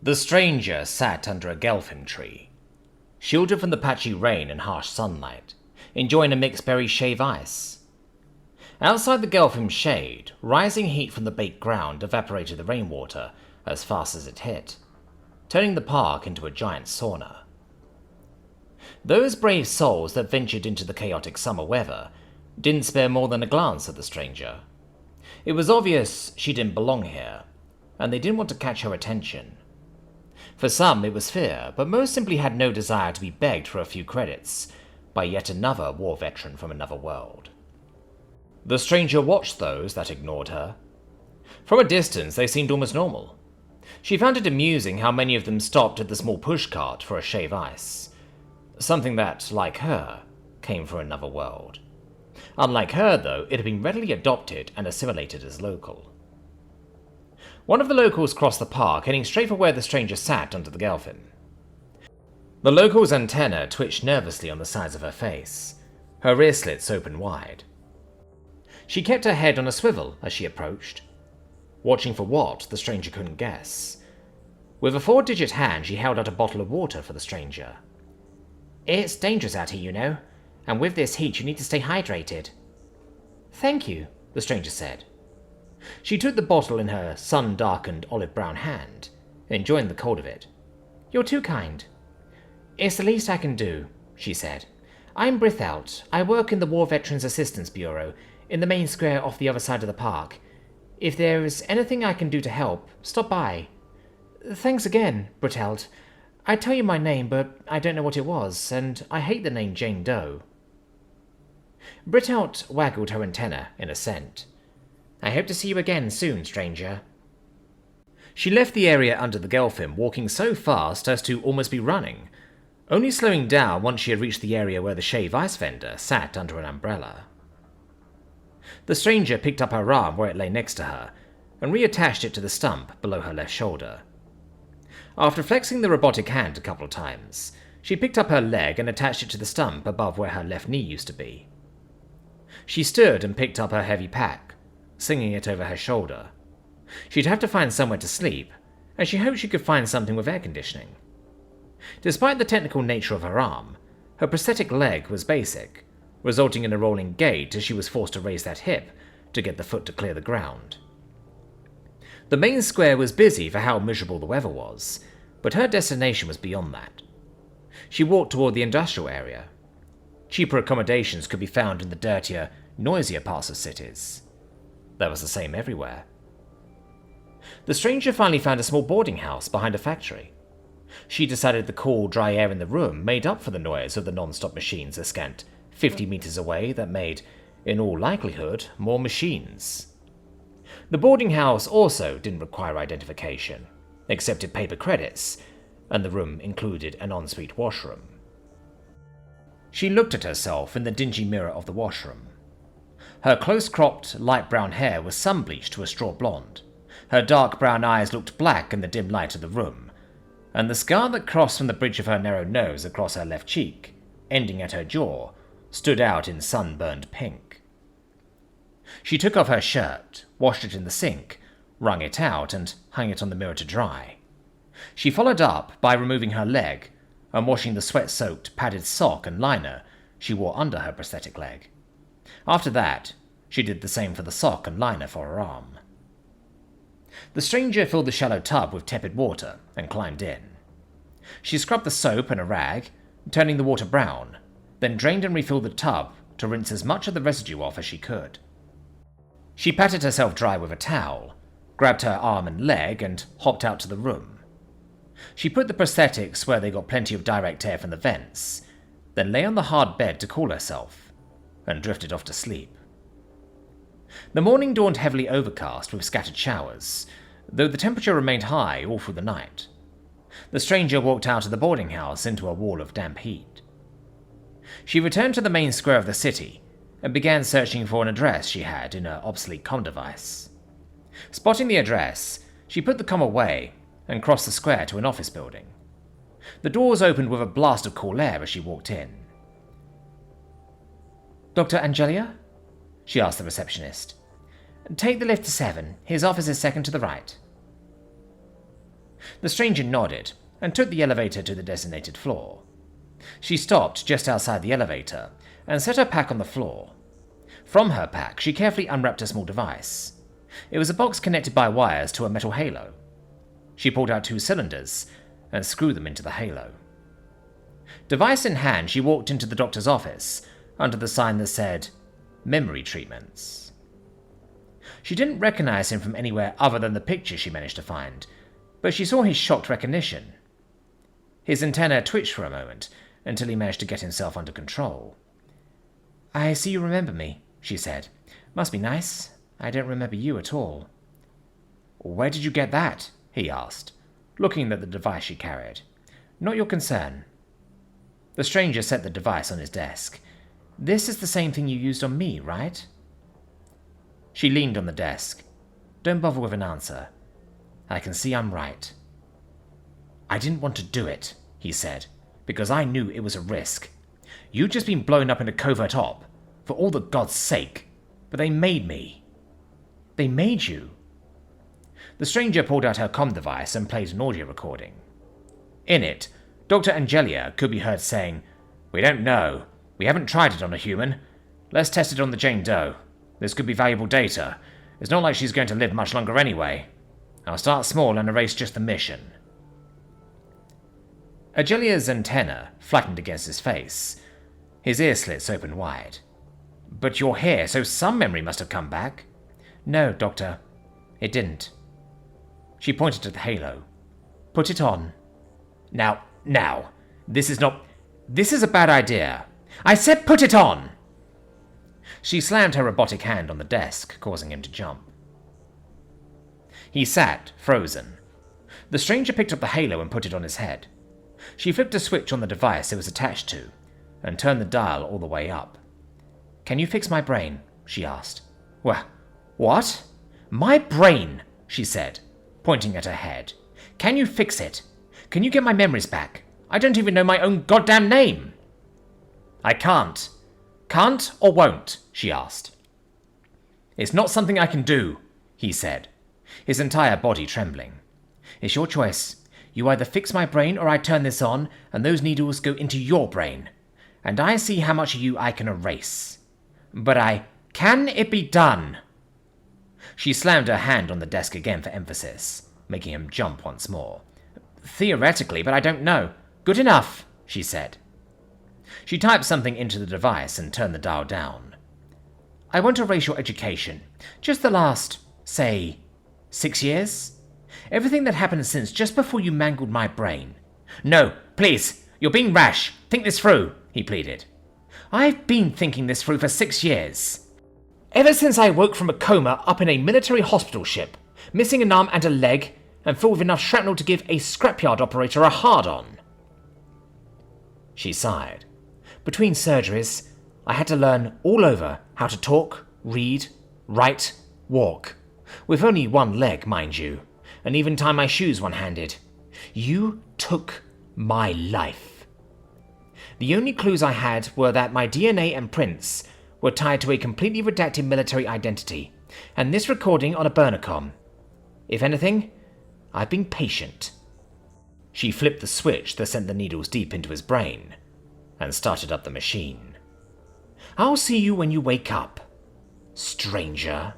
The stranger sat under a gelfin tree, shielded from the patchy rain and harsh sunlight, enjoying a mixed berry shave ice. Outside the gelfin's shade, rising heat from the baked ground evaporated the rainwater as fast as it hit, turning the park into a giant sauna. Those brave souls that ventured into the chaotic summer weather didn't spare more than a glance at the stranger. It was obvious she didn't belong here, and they didn't want to catch her attention. For some it was fear, but most simply had no desire to be begged for a few credits by yet another war veteran from another world. The stranger watched those that ignored her. From a distance they seemed almost normal. She found it amusing how many of them stopped at the small pushcart for a shave ice, something that, like her, came from another world. Unlike her, though, it had been readily adopted and assimilated as local. One of the locals crossed the park, heading straight for where the stranger sat under the gelfin. The local's antenna twitched nervously on the sides of her face, her ear slits open wide. She kept her head on a swivel as she approached. Watching for what, the stranger couldn't guess. With a 4-digit hand, she held out a bottle of water for the stranger. "It's dangerous out here, you know, and with this heat you need to stay hydrated." "Thank you," the stranger said. She took the bottle in her sun-darkened olive-brown hand, enjoying the cold of it. "You're too kind." "It's the least I can do," she said. "I'm Brithelt. I work in the War Veterans Assistance Bureau, in the main square off the other side of the park. If there is anything I can do to help, stop by." "Thanks again, Brithelt. I'd tell you my name, but I don't know what it was, and I hate the name Jane Doe." Brithelt waggled her antenna in assent. "I hope to see you again soon, stranger." She left the area under the gelfin, walking so fast as to almost be running, only slowing down once she had reached the area where the shave ice vendor sat under an umbrella. The stranger picked up her arm where it lay next to her, and reattached it to the stump below her left shoulder. After flexing the robotic hand a couple of times, she picked up her leg and attached it to the stump above where her left knee used to be. She stood and picked up her heavy pack, slinging it over her shoulder. She'd have to find somewhere to sleep, and she hoped she could find something with air conditioning. Despite the technical nature of her arm, her prosthetic leg was basic, resulting in a rolling gait as she was forced to raise that hip to get the foot to clear the ground. The main square was busy for how miserable the weather was, but her destination was beyond that. She walked toward the industrial area. Cheaper accommodations could be found in the dirtier, noisier parts of cities. That was the same everywhere. The stranger finally found a small boarding house behind a factory. She decided the cool, dry air in the room made up for the noise of the non-stop machines a scant 50 meters away that made, in all likelihood, more machines. The boarding house also didn't require identification, accepted paper credits, and the room included an ensuite washroom. She looked at herself in the dingy mirror of the washroom. Her close-cropped, light brown hair was sun-bleached to a straw blonde. Her dark brown eyes looked black in the dim light of the room, and the scar that crossed from the bridge of her narrow nose across her left cheek, ending at her jaw, stood out in sunburned pink. She took off her shirt, washed it in the sink, wrung it out, and hung it on the mirror to dry. She followed up by removing her leg and washing the sweat-soaked padded sock and liner she wore under her prosthetic leg. After that, she did the same for the sock and liner for her arm. The stranger filled the shallow tub with tepid water and climbed in. She scrubbed the soap in a rag, turning the water brown, then drained and refilled the tub to rinse as much of the residue off as she could. She patted herself dry with a towel, grabbed her arm and leg, and hopped out to the room. She put the prosthetics where they got plenty of direct air from the vents, then lay on the hard bed to cool herself, and drifted off to sleep. The morning dawned heavily overcast with scattered showers, though the temperature remained high all through the night. The stranger walked out of the boarding house into a wall of damp heat. She returned to the main square of the city and began searching for an address she had in her obsolete comm device. Spotting the address, she put the comm away and crossed the square to an office building. The doors opened with a blast of cool air as she walked in. "Dr. Angelia?" she asked the receptionist. "Take the lift to 7. His office is second to the right." The stranger nodded and took the elevator to the designated floor. She stopped just outside the elevator and set her pack on the floor. From her pack, she carefully unwrapped a small device. It was a box connected by wires to a metal halo. She pulled out 2 cylinders and screwed them into the halo. Device in hand, she walked into the doctor's office under the sign that said, "Memory Treatments." She didn't recognize him from anywhere other than the picture she managed to find, but she saw his shocked recognition. His antenna twitched for a moment until he managed to get himself under control. "I see you remember me," she said. "Must be nice. I don't remember you at all." "Where did you get that?" he asked, looking at the device she carried. "Not your concern." The stranger set the device on his desk. "This is the same thing you used on me, right?" She leaned on the desk. "Don't bother with an answer. I can see I'm right." "I didn't want to do it," he said, "because I knew it was a risk. You'd just been blown up in a covert op, for all the God's sake, but they made me." "They made you?" The stranger pulled out her comm device and played an audio recording. In it, Dr. Angelia could be heard saying, "We don't know. We haven't tried it on a human. Let's test it on the Jane Doe. This could be valuable data. It's not like she's going to live much longer anyway. I'll start small and erase just the mission." Angelia's antenna flattened against his face. His ear slits opened wide. "But you're here, so some memory must have come back." "No, Doctor. It didn't." She pointed to the halo. "Put it on." Now, this is a bad idea. I said put it on!" She slammed her robotic hand on the desk, causing him to jump. He sat, frozen. The stranger picked up the halo and put it on his head. She flipped a switch on the device it was attached to, and turned the dial all the way up. "Can you fix my brain?" she asked. What? My brain," she said, pointing at her head. "Can you fix it? Can you get my memories back? I don't even know my own goddamn name." "I can't. Can't or won't?" she asked. "It's not something I can do," he said, his entire body trembling. "It's your choice. You either fix my brain or I turn this on and those needles go into your brain. And I see how much of you I can erase. But can it be done?" She slammed her hand on the desk again for emphasis, making him jump once more. "Theoretically, but I don't know. Good enough," she said. She typed something into the device and turned the dial down. "I want to erase your education. Just the last, say, 6 years? Everything that happened since just before you mangled my brain." "No, please, you're being rash. Think this through," he pleaded. "I've been thinking this through for 6 years. Ever since I woke from a coma up in a military hospital ship, missing an arm and a leg, and filled with enough shrapnel to give a scrapyard operator a hard-on." She sighed. "Between surgeries, I had to learn all over how to talk, read, write, walk. With only one leg, mind you, and even tie my shoes one-handed. You took my life. The only clues I had were that my DNA and prints were tied to a completely redacted military identity, and this recording on a burner-com. If anything, I've been patient." She flipped the switch that sent the needles deep into his brain, and started up the machine. "I'll see you when you wake up, stranger."